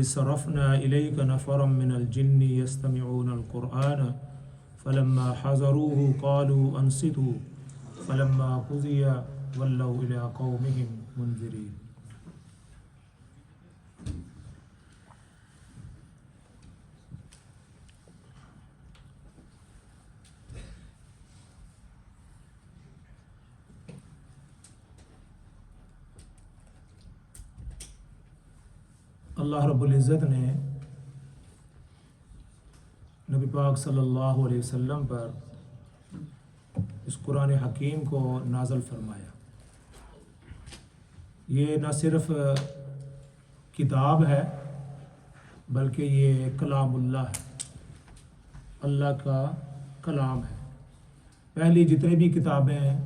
صرفنا إليك نفرا من الجن يستمعون القرآن فلما حضروه قالوا أنصتوا فلما قضي ولوا إلى قومهم منذرين. اللہ رب العزت نے نبی پاک صلی اللہ علیہ وسلم پر اس قرآن حکیم کو نازل فرمایا. یہ نہ صرف کتاب ہے بلکہ یہ کلام اللہ ہے، اللہ کا کلام ہے. پہلی جتنے بھی کتابیں ہیں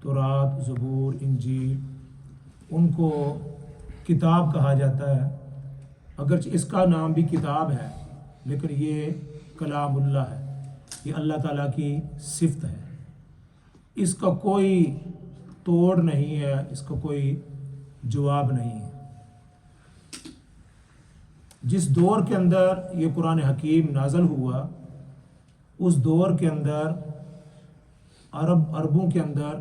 تورات، زبور، انجیل، ان کو کتاب کہا جاتا ہے. اگرچہ اس کا نام بھی کتاب ہے لیکن یہ کلام اللہ ہے، یہ اللہ تعالیٰ کی صفت ہے. اس کا کوئی توڑ نہیں ہے، اس کا کوئی جواب نہیں ہے. جس دور کے اندر یہ قرآن حکیم نازل ہوا اس دور کے اندر عربوں کے اندر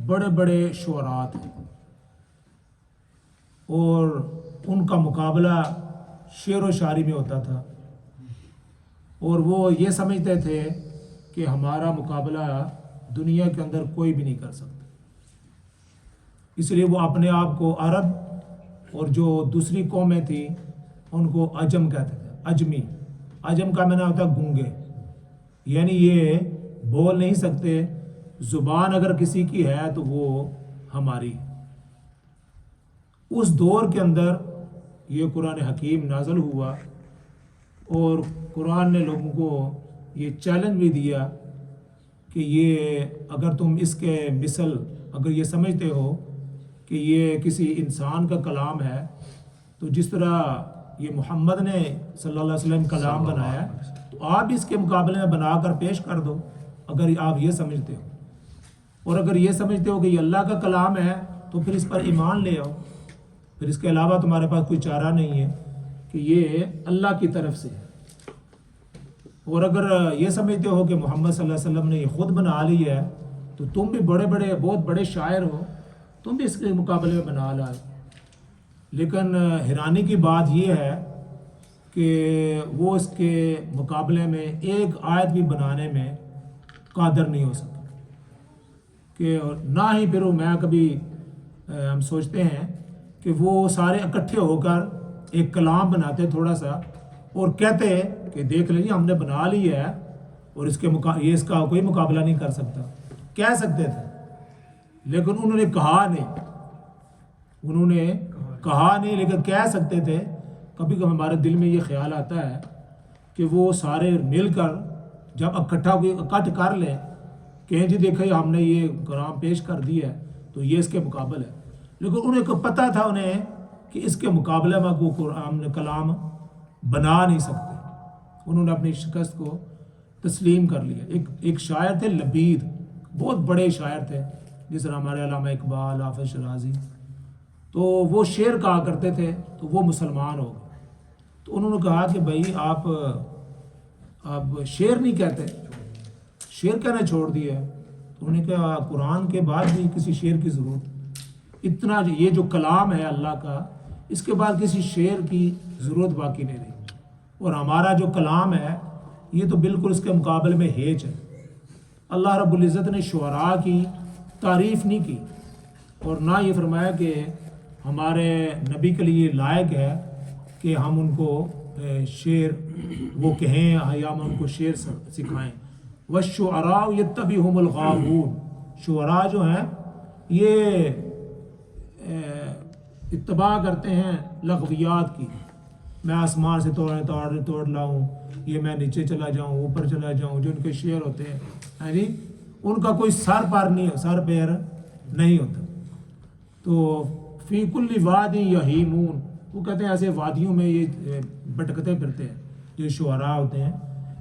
بڑے بڑے شعراء تھے اور ان کا مقابلہ شعر و شاعری میں ہوتا تھا، اور وہ یہ سمجھتے تھے کہ ہمارا مقابلہ دنیا کے اندر کوئی بھی نہیں کر سکتا. اس لیے وہ اپنے آپ کو عرب اور جو دوسری قومیں تھیں ان کو عجم کہتے تھے. عجم کا معنی ہوتا ہے گونگے، یعنی یہ بول نہیں سکتے، زبان اگر کسی کی ہے تو وہ ہماری. اس دور کے اندر یہ قرآن حکیم نازل ہوا اور قرآن نے لوگوں کو یہ چیلنج بھی دیا کہ یہ اگر تم اس کے مثل اگر یہ سمجھتے ہو کہ یہ کسی انسان کا کلام ہے تو جس طرح یہ محمد نے صلی اللہ علیہ وسلم کلام بنایا تو آپ اس کے مقابلے میں بنا کر پیش کر دو اگر آپ یہ سمجھتے ہو. اور اگر یہ سمجھتے ہو کہ یہ اللہ کا کلام ہے تو پھر اس پر ایمان لے آؤ، پھر اس کے علاوہ تمہارے پاس کوئی چارہ نہیں ہے کہ یہ اللہ کی طرف سے ہے. اور اگر یہ سمجھتے ہو کہ محمد صلی اللہ علیہ وسلم نے یہ خود بنا لی ہے تو تم بھی بہت بڑے شاعر ہو، تم بھی اس کے مقابلے میں بنا لائے. لیکن حیرانی کی بات یہ ہے کہ وہ اس کے مقابلے میں ایک آیت بھی بنانے میں قادر نہیں ہو سکتا. کہ نہ ہی پھر میں کبھی ہم سوچتے ہیں کہ وہ سارے اکٹھے ہو کر ایک کلام بناتے تھوڑا سا اور کہتے کہ دیکھ لیجیے ہم نے بنا لی ہے اور اس کا کوئی مقابلہ نہیں کر سکتا. کہہ سکتے تھے لیکن انہوں نے کہا نہیں لیکن کہہ سکتے تھے. کبھی کبھی ہمارے دل میں یہ خیال آتا ہے کہ وہ سارے مل کر جب اکٹھ کر لیں کہ جی دیکھیں ہم نے یہ کلام پیش کر دیا ہے تو یہ اس کے مقابل ہے. لیکن انہیں کو پتہ تھا انہیں کہ اس کے مقابلے میں وہ قرآن کلام بنا نہیں سکتے. انہوں نے اپنی شکست کو تسلیم کر لیا. ایک شاعر تھے لبید، بہت بڑے شاعر تھے جس طرح ہمارے علامہ اقبال، حافظ شیرازی، تو وہ شعر کہا کرتے تھے تو وہ مسلمان ہو گئے. تو انہوں نے کہا کہ بھائی آپ شعر نہیں کہتے، شعر کہنا چھوڑ دیا. تو انہوں نے کہا قرآن کے بعد بھی کسی شعر کی ضرورت، اتنا یہ جو کلام ہے اللہ کا اس کے بعد کسی شعر کی ضرورت باقی نہیں رہی. اور ہمارا جو کلام ہے یہ تو بالکل اس کے مقابلے میں ہیچ ہے. اللہ رب العزت نے شعراء کی تعریف نہیں کی اور نہ یہ فرمایا کہ ہمارے نبی کے لیے لائق ہے کہ ہم ان کو شعر وہ کہیں یا ہم ان کو شعر سکھائیں. وَالشُّعَرَاءُ يَتَّبِعُهُمُ الْغَاوُونَ، شعراء جو ہیں یہ اتباع کرتے ہیں لغویات کی. میں آسمان سے توڑ لاؤں، یہ میں نیچے چلا جاؤں، اوپر چلا جاؤں، جو ان کے شعر ہوتے ہیں جی ان کا کوئی سر پیر نہیں ہوتا. تو فی کل واد یہیمون، وہ کہتے ہیں ایسے وادیوں میں یہ بھٹکتے پھرتے ہیں جو شعراء ہوتے ہیں.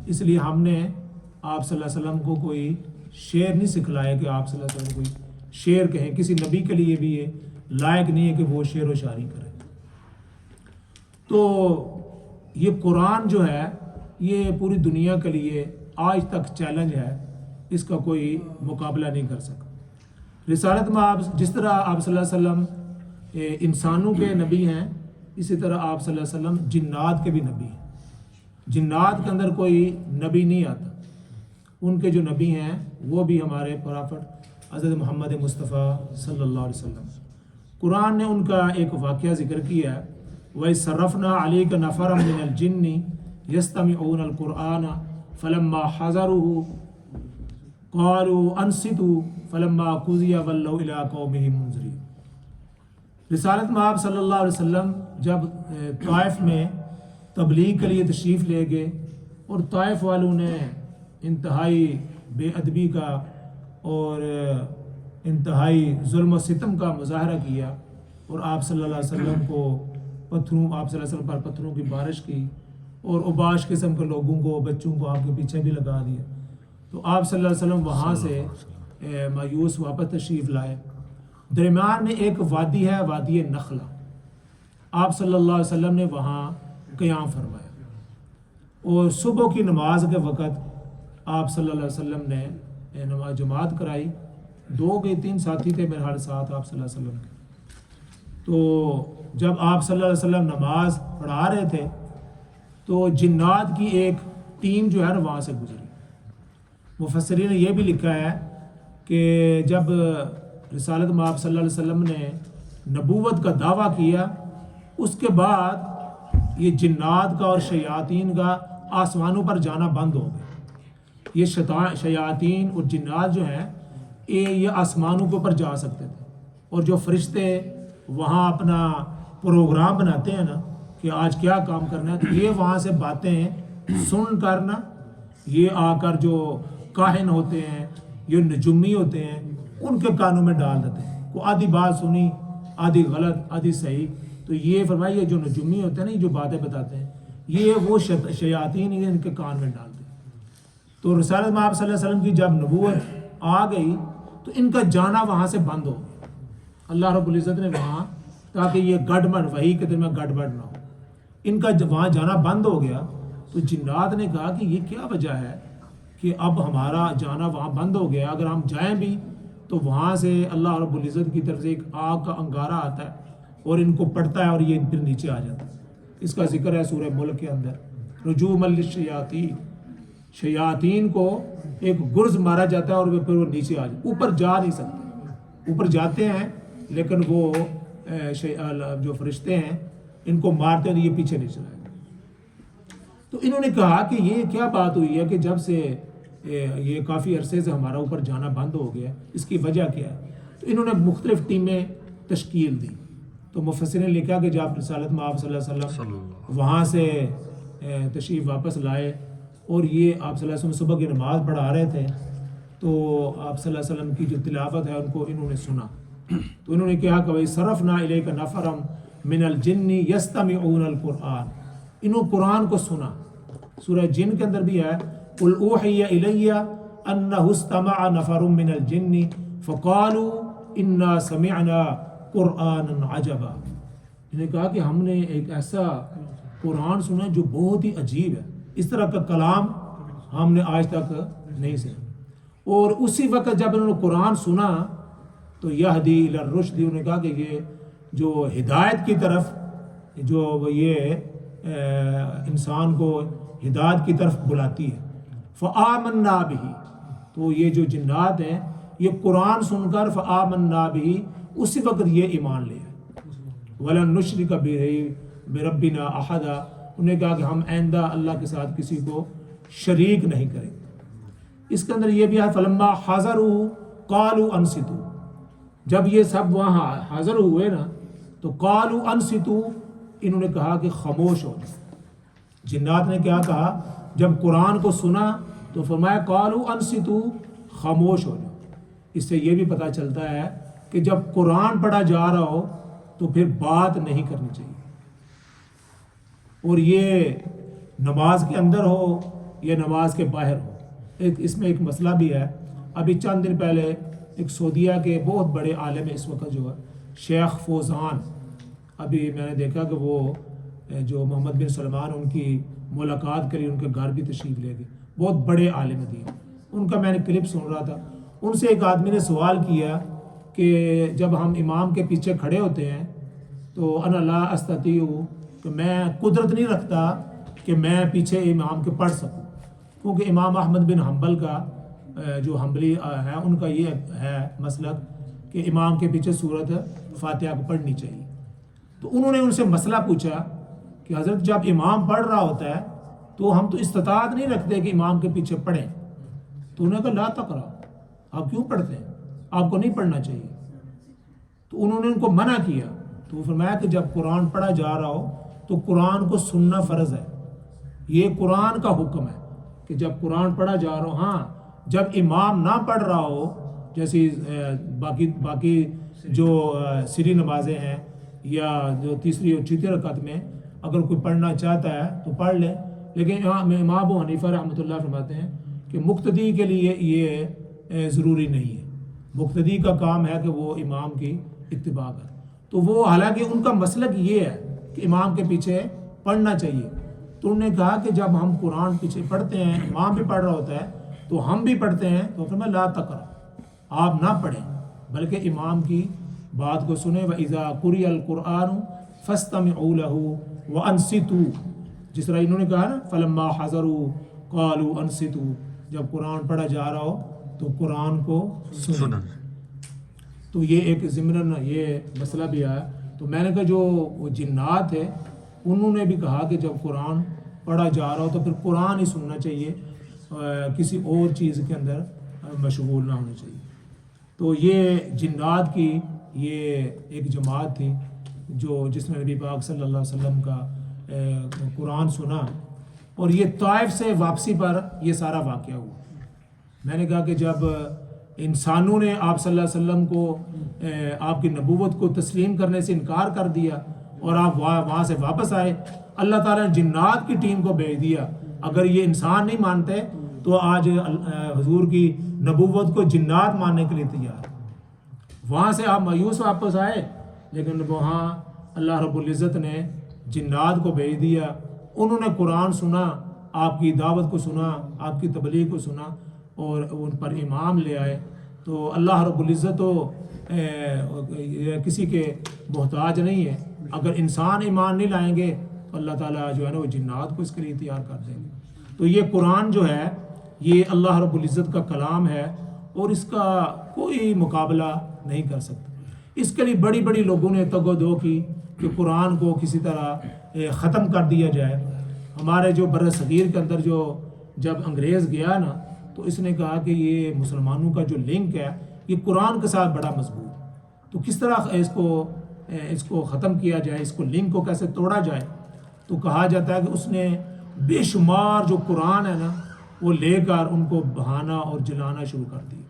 اس لیے ہم نے آپ صلی اللہ علیہ وسلم کو کوئی شعر نہیں سکھلایا کہ آپ صلی اللہ علیہ وسلم کوئی شعر کہیں. کسی نبی کے لیے بھی یہ لائق نہیں ہے کہ وہ شعر و شاعری کرے. تو یہ قرآن جو ہے یہ پوری دنیا کے لیے آج تک چیلنج ہے، اس کا کوئی مقابلہ نہیں کر سکا۔ رسالت میں آپ جس طرح آپ صلی اللہ علیہ وسلم انسانوں کے نبی ہیں، اسی طرح آپ صلی اللہ علیہ وسلم جنات کے بھی نبی ہیں۔ جنات کے اندر کوئی نبی نہیں آتا، ان کے جو نبی ہیں وہ بھی ہمارے پرافٹ حضرت محمد مصطفیٰ صلی اللہ علیہ وسلم۔ قرآن نے ان کا ایک واقعہ ذکر کیا ہے، وَإِصْ عَلَيْكَ نَفَرًا مِنَ الْجِنِّ يَسْتَمِعُونَ الْقُرْآنَ فَلَمَّا حَضَرُوهُ قَالُوا أَنصِتُوا فَلَمَّا قُضِيَ وَلَّوْا إِلَىٰ قَوْمِهِمْ مُنذِرِينَ۔ رسالت میں آپ صلی اللہ علیہ وسلم جب طائف میں تبلیغ کے لیے تشریف لے گئے اور طائف والوں نے انتہائی بے ادبی کا اور انتہائی ظلم و ستم کا مظاہرہ کیا اور آپ صلی اللہ علیہ وسلم کو آپ صلی اللہ علیہ وسلم پر پتھروں کی بارش کی اور اوباش قسم کے لوگوں کو، بچوں کو آپ کے پیچھے بھی لگا دیا، تو آپ صلی اللہ علیہ وسلم وہاں سے مایوس واپس تشریف لائے۔ درمیان میں ایک وادی ہے، وادی نخلا، آپ صلی اللہ علیہ وسلم نے وہاں قیام فرمایا اور صبح کی نماز کے وقت آپ صلی اللہ علیہ وسلم نے نماز جماعت کرائی۔ 2 کے 3 ساتھی تھے میرے ہر ساتھ آپ صلی اللہ علیہ وسلم کے۔ تو جب آپ صلی اللہ علیہ وسلم نماز پڑھا رہے تھے تو جنات کی ایک ٹیم جو ہے نا وہاں سے گزری۔ مفسرین نے یہ بھی لکھا ہے کہ جب رسالت میں آپ صلی اللہ علیہ وسلم نے نبوت کا دعویٰ کیا، اس کے بعد یہ جنات کا اور شیاطین کا آسمانوں پر جانا بند ہو گیا۔ یہ شیاطین اور جنات جو ہیں یہ آسمانوں کے اوپر جا سکتے تھے، اور جو فرشتے وہاں اپنا پروگرام بناتے ہیں نا کہ آج کیا کام کرنا ہے، تو یہ وہاں سے باتیں سن کرنا، یہ آ کر جو کاہن ہوتے ہیں، یہ نجومی ہوتے ہیں، ان کے کانوں میں ڈال دیتے ہیں۔ کو آدھی بات سنی، آدھی غلط، آدھی صحیح، تو یہ فرمایا یہ جو نجومی ہوتے ہیں نا، یہ جو باتیں بتاتے ہیں، یہ وہ شیاطین ان کے کان میں ڈالتے ہیں۔ تو رسالت میں آپ صلی اللہ علیہ وسلم کی جب نبوت آ گئی تو ان کا جانا وہاں سے بند ہو گیا۔ اللہ رب العزت نے وہاں، تاکہ یہ گڑبڑ وحی کے دن میں گڑبڑ نہ ہو، ان کا وہاں جانا بند ہو گیا۔ تو جنات نے کہا کہ یہ کیا وجہ ہے کہ اب ہمارا جانا وہاں بند ہو گیا، اگر ہم جائیں بھی تو وہاں سے اللہ رب العزت کی طرف سے ایک آگ کا انگارہ آتا ہے اور ان کو پڑتا ہے اور یہ پھر نیچے آ جاتا ہے۔ اس کا ذکر ہے سورہ ملک کے اندر، رجوما للشیاطین، شیاطین کو ایک گرز مارا جاتا ہے اور پھر وہ نیچے آ جاتے، اوپر جا نہیں سکتے، اوپر جاتے ہیں لیکن وہ جو فرشتے ہیں ان کو مارتے ہیں تو یہ پیچھے نہیں چلائے۔ تو انہوں نے کہا کہ یہ کیا بات ہوئی ہے کہ جب سے یہ کافی عرصے سے ہمارا اوپر جانا بند ہو گیا، اس کی وجہ کیا ہے؟ تو انہوں نے مختلف ٹیمیں تشکیل دی۔ تو مفسرین نے لکھا کہ جب رسالت میں آپ صلی اللہ علیہ وسلم وہاں سے تشریف واپس لائے اور یہ آپ صلی اللہ علیہ وسلم صبح کی نماز پڑھا رہے تھے، تو آپ صلی اللہ علیہ وسلم کی جو تلاوت ہے ان کو انہوں نے سنا، تو انہوں نے کہا کہ بھائی صرفنا الیک نفرا من الجن یستمعون القرآن، انہوں قرآن کو سنا۔ سورہ جن کے اندر بھی ہے، قل اوحی الی انہ استمع نفر من الجن فقالوا انا سمعنا قرآنا عجبا، انہوں نے کہا کہ ہم نے ایک ایسا قرآن سنا جو بہت ہی عجیب ہے، اس طرح کا کلام ہم نے آج تک نہیں سنا۔ اور اسی وقت جب انہوں نے قرآن سنا تو یہدی الی الرشد، انہوں نے کہا کہ یہ جو ہدایت کی طرف، جو یہ انسان کو ہدایت کی طرف بلاتی ہے، فآمنا بہ، تو یہ جو جنات ہیں یہ قرآن سن کر فآمنا بہ اسی وقت یہ ایمان لے آئے۔ وَلَن نُشْرِكَ بِرَبِّنَا أَحَدًا، انہوں نے کہا کہ ہم آئندہ اللہ کے ساتھ کسی کو شریک نہیں کریں۔ اس کے اندر یہ بھی ہے فَلَمَّا حَضَرُوا قَالُوا أَنصِتُوا، جب یہ سب وہاں حاضر ہوئے نا تو قَالُوا أَنصِتُوا، انہوں نے کہا کہ خاموش ہو جائے۔ جنات نے کیا کہا جب قرآن کو سنا تو فرمایا قَالُوا أَنصِتُوا، خاموش ہو جاؤ۔ اس سے یہ بھی پتہ چلتا ہے کہ جب قرآن پڑھا جا رہا ہو تو پھر بات نہیں کرنی چاہیے، اور یہ نماز کے اندر ہو یا نماز کے باہر ہو۔ اس میں ایک مسئلہ بھی ہے، ابھی چند دن پہلے ایک سعودیہ کے بہت بڑے عالم اس وقت جو ہے شیخ فوزان، ابھی میں نے دیکھا کہ وہ جو محمد بن سلمان ان کی ملاقات کے لیے ان کے گھر بھی تشریف لے گئے، بہت بڑے عالم دین، ان کا میں نے کلپ سن رہا تھا۔ ان سے ایک آدمی نے سوال کیا کہ جب ہم امام کے پیچھے کھڑے ہوتے ہیں تو انا لا استطیع، کہ میں قدرت نہیں رکھتا کہ میں پیچھے امام کے پڑھ سکوں، کیونکہ امام احمد بن حنبل کا جو حنبلی ہے ان کا یہ ہے مسلک کہ امام کے پیچھے سورت فاتحہ کو پڑھنی چاہیے۔ تو انہوں نے ان سے مسئلہ پوچھا کہ حضرت جب امام پڑھ رہا ہوتا ہے تو ہم تو استطاعت نہیں رکھتے کہ امام کے پیچھے پڑھیں، تو انہوں نے کہا لا تقرأ، آپ کیوں پڑھتے ہیں، آپ کو نہیں پڑھنا چاہیے۔ تو انہوں نے ان کو منع کیا، تو فرمایا کہ جب قرآن پڑھا جا رہا ہو تو قرآن کو سننا فرض ہے، یہ قرآن کا حکم ہے کہ جب قرآن پڑھا جا رہا ہو، ہاں جب امام نہ پڑھ رہا ہو، جیسے باقی جو سری نمازیں ہیں یا جو تیسری اور چوتھی رکعت میں اگر کوئی پڑھنا چاہتا ہے تو پڑھ لے، لیکن امام ابو حنیفہ رحمۃ اللہ فرماتے ہیں کہ مقتدی کے لیے یہ ضروری نہیں ہے، مقتدی کا کام ہے کہ وہ امام کی اتباع کرے۔ تو وہ حالانکہ ان کا مسلک یہ ہے کہ امام کے پیچھے پڑھنا چاہیے، تو انہوں نے کہا کہ جب ہم قرآن پیچھے پڑھتے ہیں، امام بھی پڑھ رہا ہوتا ہے تو ہم بھی پڑھتے ہیں، تو فرمایا لا تقرأ، آپ نہ پڑھیں بلکہ امام کی بات کو سنیں۔ وَإِذَا قُرِئَ الْقُرْآنُ فَاسْتَمِعُوا لَهُ وَأَنصِتُوا، جس طرح انہوں نے کہا نا فَلَمَّا حَضَرُوا قَالُوا أَنصِتُوا، جب قرآن پڑھا جا رہا ہو تو قرآن کو سنیں۔ تو یہ ایک ضمن یہ مسئلہ بھی آیا۔ تو میں نے کہا جو وہ جنات ہے انہوں نے بھی کہا کہ جب قرآن پڑھا جا رہا ہو تو پھر قرآن ہی سننا چاہیے، کسی اور چیز کے اندر مشغول نہ ہونا چاہیے۔ تو یہ جنات کی یہ ایک جماعت تھی جو جس نے نبی پاک صلی اللہ علیہ وسلم کا قرآن سنا، اور یہ طائف سے واپسی پر یہ سارا واقعہ ہوا۔ میں نے کہا کہ جب انسانوں نے آپ صلی اللہ علیہ وسلم کو آپ کی نبوت کو تسلیم کرنے سے انکار کر دیا اور آپ وہاں سے واپس آئے، اللہ تعالیٰ نے جنات کی ٹیم کو بھیج دیا۔ اگر یہ انسان نہیں مانتے تو آج حضور کی نبوت کو جنات ماننے کے لیے تیار۔ وہاں سے آپ مایوس واپس آئے، لیکن وہاں اللہ رب العزت نے جنات کو بھیج دیا، انہوں نے قرآن سنا، آپ کی دعوت کو سنا، آپ کی تبلیغ کو سنا اور ان پر ایمان لے آئے۔ تو اللہ رب العزت تو کسی کے محتاج نہیں ہے، اگر انسان ایمان نہیں لائیں گے تو اللہ تعالیٰ جو ہے نا وہ جنات کو اس کے لیے تیار کر دیں گے۔ تو یہ قرآن جو ہے یہ اللہ رب العزت کا کلام ہے اور اس کا کوئی مقابلہ نہیں کر سکتا۔ اس کے لیے بڑی بڑی لوگوں نے تگ و دو کی کہ قرآن کو کسی طرح ختم کر دیا جائے۔ ہمارے جو بر صغیر کے اندر جو جب انگریز گیا نا تو اس نے کہا کہ یہ مسلمانوں کا جو لنک ہے یہ قرآن کے ساتھ بڑا مضبوط ہے، تو کس طرح اس کو ختم کیا جائے، اس کو لنک کو کیسے توڑا جائے۔ تو کہا جاتا ہے کہ اس نے بے شمار جو قرآن ہے نا وہ لے کر ان کو بہانا اور جلانا شروع کر دیا۔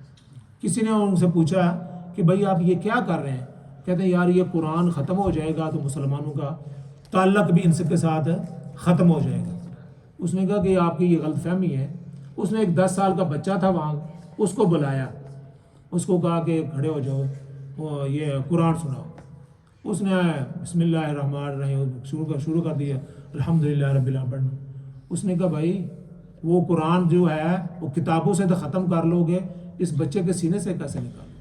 کسی نے ان سے پوچھا کہ بھائی آپ یہ کیا کر رہے ہیں؟ کہتے ہیں یار یہ قرآن ختم ہو جائے گا تو مسلمانوں کا تعلق بھی ان سے کے ساتھ ختم ہو جائے گا۔ اس نے کہا کہ آپ کی یہ غلط فہمی ہے۔ اس نے ایک 10 سال کا بچہ تھا وہاں، اس کو بلایا، اس کو کہا کہ کھڑے ہو جاؤ، یہ قرآن سناؤ۔ اس نے بسم اللہ الرحمن الرحیم شروع کر دیا، الحمدللہ رب العالمین پڑھنا۔ اس نے کہا بھائی وہ قرآن جو ہے وہ کتابوں سے تو ختم کر لو گے، اس بچے کے سینے سے کیسے نکالو؟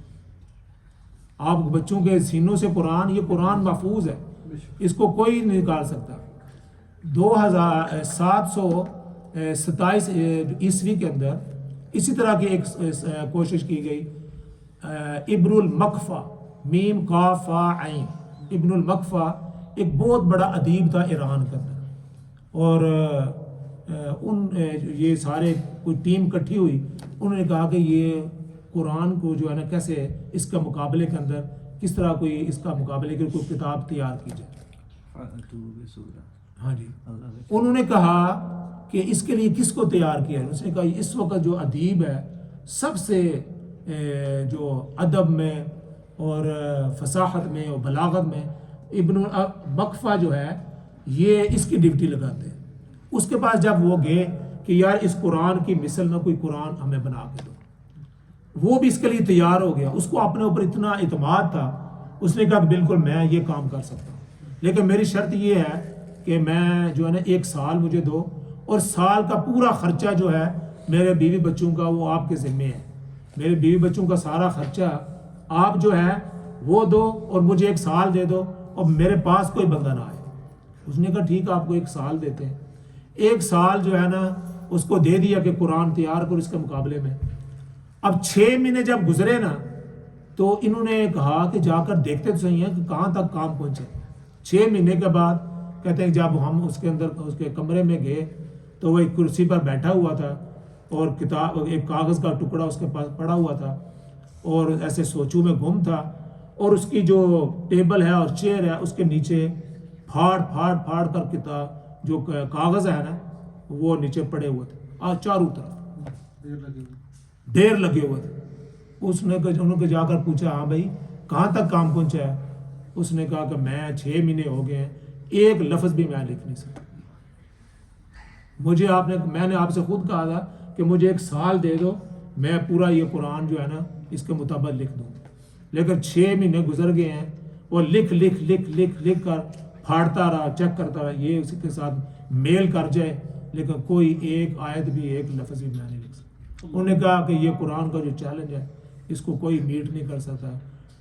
آپ بچوں کے سینوں سے قرآن، یہ قرآن محفوظ ہے، اس کو کوئی نہیں نکال سکتا۔ 2727 عیسوی کے اندر اسی طرح کی ایک کوشش کی گئی۔ ابن المقفع میم قاف فا عین، ابن المقفع ایک بہت بڑا ادیب تھا ایران کے اندر، اور یہ سارے کوئی ٹیم کٹھی ہوئی، انہوں نے کہا کہ یہ قرآن کو جو ہے نا کیسے اس کا مقابلے کے اندر کس طرح کوئی اس کا مقابلے کی کوئی کتاب تیار کی جائے۔ ہاں جی، انہوں نے کہا کہ اس کے لیے کس کو تیار کیا ہے؟ اس نے کہا اس وقت جو ادیب ہے سب سے جو ادب میں اور فصاحت میں اور بلاغت میں ابن المقفع جو ہے یہ اس کی ڈیوٹی لگاتے ہیں۔ اس کے پاس جب وہ گئے کہ یار اس قرآن کی مثل نہ کوئی قرآن ہمیں بنا کے دو، وہ بھی اس کے لیے تیار ہو گیا۔ اس کو اپنے اوپر اتنا اعتماد تھا، اس نے کہا کہ بالکل میں یہ کام کر سکتا ہوں، لیکن میری شرط یہ ہے کہ میں جو ہے نا 1 سال مجھے دو اور سال کا پورا خرچہ جو ہے میرے بیوی بچوں کا وہ آپ کے ذمے ہے، میرے بیوی بچوں کا سارا خرچہ آپ جو ہے وہ دو اور مجھے 1 سال دے دو اور میرے پاس کوئی بندہ نہ آئے۔ اس نے کہا ٹھیک ہے آپ کو 1 سال دیتے ہیں۔ 1 سال جو ہے نا اس کو دے دیا کہ قرآن تیار کرو اس کے مقابلے میں۔ اب 6 مہینے جب گزرے نا تو انہوں نے کہا کہ جا کر دیکھتے تو صحیح ہیں کہ کہاں تک کام پہنچے۔ 6 مہینے کے بعد کہتے ہیں جب ہم اس کے اندر اس کے کمرے میں گئے تو وہ ایک کرسی پر بیٹھا ہوا تھا اور کتاب ایک کاغذ کا ٹکڑا اس کے پاس پڑا ہوا تھا اور ایسے سوچوں میں گم تھا، اور اس کی جو ٹیبل ہے اور چیئر ہے اس کے نیچے پھاڑ کر کتاب جو کاغذ ہے نا وہ نیچے پڑے ہوئے تھے، چاروں طرف ڈھیر لگے ہوئے تھے۔ انہوں نے جا کر پوچھا ہاں بھائی کہاں تک کام پہنچا ہے؟ اس نے کہا کہ میں 6 مہینے ہو گئے ہیں 1 لفظ بھی میں لکھ نہیں سکتا، میں نے آپ سے خود کہا تھا کہ مجھے 1 سال دے دو میں پورا یہ قرآن جو ہے نا اس کے مطابق لکھ دوں، لیکن 6 مہینے گزر گئے ہیں، وہ لکھ کر پھاڑتا رہا، چیک کرتا رہا یہ اس کے ساتھ میل کر جائے، لیکن کوئی 1 آیت بھی 1 لفظ بھی میں نہیں لکھ سکتا۔ انہوں نے کہا کہ یہ قرآن کا جو چیلنج ہے اس کو کوئی میٹ نہیں کر سکتا،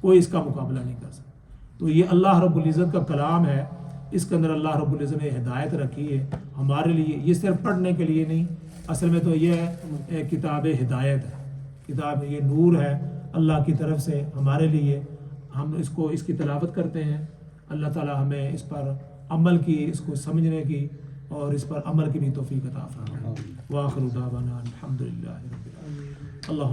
کوئی اس کا مقابلہ نہیں کر سکتا۔ تو یہ اللہ رب العزت کا کلام ہے، اس کے اندر اللہ رب العزت نے ہدایت رکھی ہے ہمارے لیے، یہ صرف پڑھنے کے لیے نہیں، اصل میں تو یہ ہے کتاب ہدایت ہے، کتاب یہ نور ہے اللہ کی طرف سے ہمارے لیے، ہم اس کی تلاوت کرتے ہیں، اللہ تعالی ہمیں اس پر عمل کی، اس کو سمجھنے کی اور اس پر عمل کی بھی توفیق عطا فرمائے۔ وآخر دعوانا الحمدللہ رب العالمین۔ اللہ